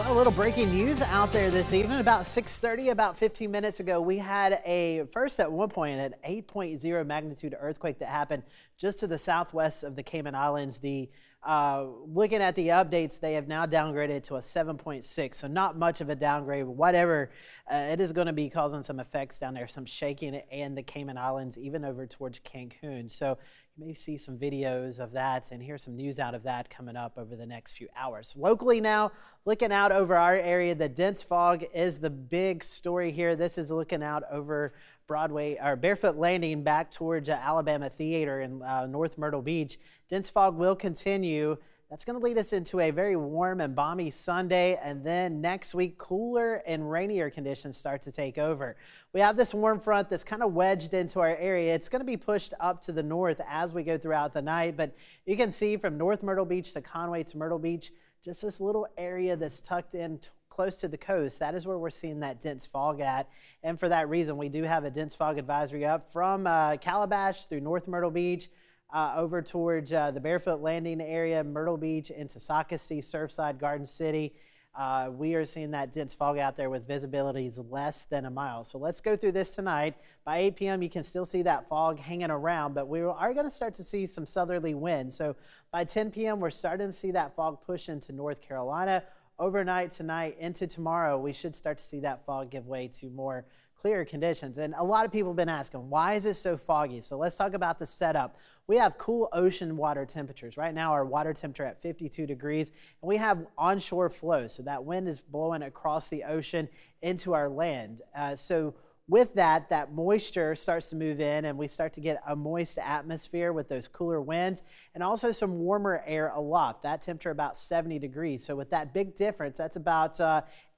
Well, a little breaking news out there this evening. About 6:30, about 15 minutes ago, we had at one point, an 8.0 magnitude earthquake that happened just to the southwest of the Cayman Islands. Looking at the updates, they have now downgraded to a 7.6, so not much of a downgrade. Whatever, it is going to be causing some effects down there, some shaking in the Cayman Islands, even over towards Cancun. So you may see some videos of that and hear some news out of that coming up over the next few hours. Locally now, looking out over our area, the dense fog is the big story here. This is looking out over Broadway or Barefoot Landing back towards Alabama Theater in North Myrtle Beach. Dense fog will continue. That's going to lead us into a very warm and balmy Sunday, and then next week cooler and rainier conditions start to take over. We have this warm front that's kind of wedged into our area. It's going to be pushed up to the north as we go throughout the night, but you can see from North Myrtle Beach to Conway to Myrtle Beach, just this little area that's tucked in close to the coast. That is where we're seeing that dense fog at, and for that reason we do have a dense fog advisory up from Calabash through North Myrtle Beach, over towards the Barefoot Landing area, Myrtle Beach into Socastee, Surfside, Garden City. We are seeing that dense fog out there with visibilities less than a mile. So let's go through this tonight. By 8 p.m. you can still see that fog hanging around, but we are going to start to see some southerly winds. So by 10 p.m. we're starting to see that fog push into North Carolina. Overnight tonight into tomorrow, we should start to see that fog give way to more clear conditions. And a lot of people have been asking, why is it so foggy? So let's talk about the setup. We have cool ocean water temperatures. Right now our water temperature at 52 degrees, and we have onshore flow. So that wind is blowing across the ocean into our land. So with that moisture starts to move in, and we start to get a moist atmosphere with those cooler winds and also some warmer air aloft. That temperature about 70 degrees. So with that big difference, that's about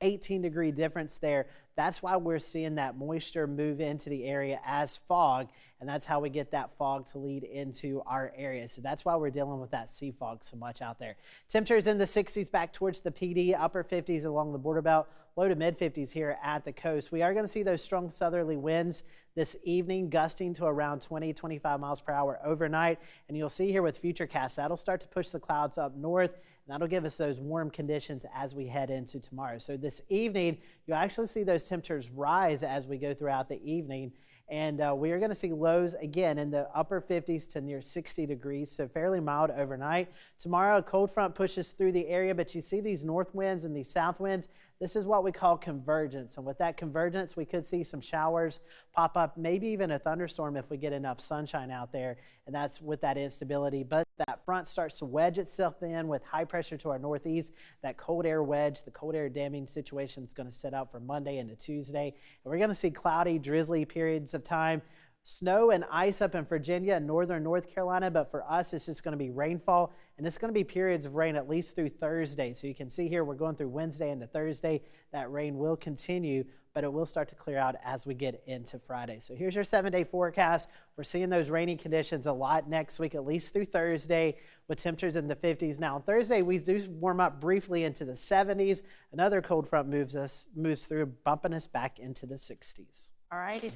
18-degree difference there. That's why we're seeing that moisture move into the area as fog, and that's how we get that fog to lead into our area. So that's why we're dealing with that sea fog so much out there. Temperatures in the 60s back towards the PD, upper 50s along the border belt, low to mid 50s here at the coast. We are going to see those strong southerly winds this evening, gusting to around 20-25 miles per hour overnight. And you'll see here with Futurecast, that'll start to push the clouds up north, and that'll give us those warm conditions as we head into tomorrow. So this evening, you'll actually see those temperatures rise as we go throughout the evening. And we are going to see lows again in the upper 50s to near 60 degrees, so fairly mild overnight. Tomorrow, a cold front pushes through the area, but you see these north winds and these south winds. This is what we call convergence. And with that convergence, we could see some showers pop up, maybe even a thunderstorm if we get enough sunshine out there. And that's with that instability. But that front starts to wedge itself in with high pressure to our northeast. That cold air wedge, the cold air damming situation is going to set up for Monday into Tuesday. And we're going to see cloudy, drizzly periods of time. Snow and ice up in Virginia and northern North Carolina, but for us it's just going to be rainfall, and it's going to be periods of rain at least through Thursday. So you can see here we're going through Wednesday into Thursday. That rain will continue, but it will start to clear out as we get into Friday. So here's your 7-day forecast. We're seeing those rainy conditions a lot next week, at least through Thursday, with temperatures in the 50s. Now on Thursday we do warm up briefly into the 70s. Another cold front moves through, bumping us back into the 60s. All righty.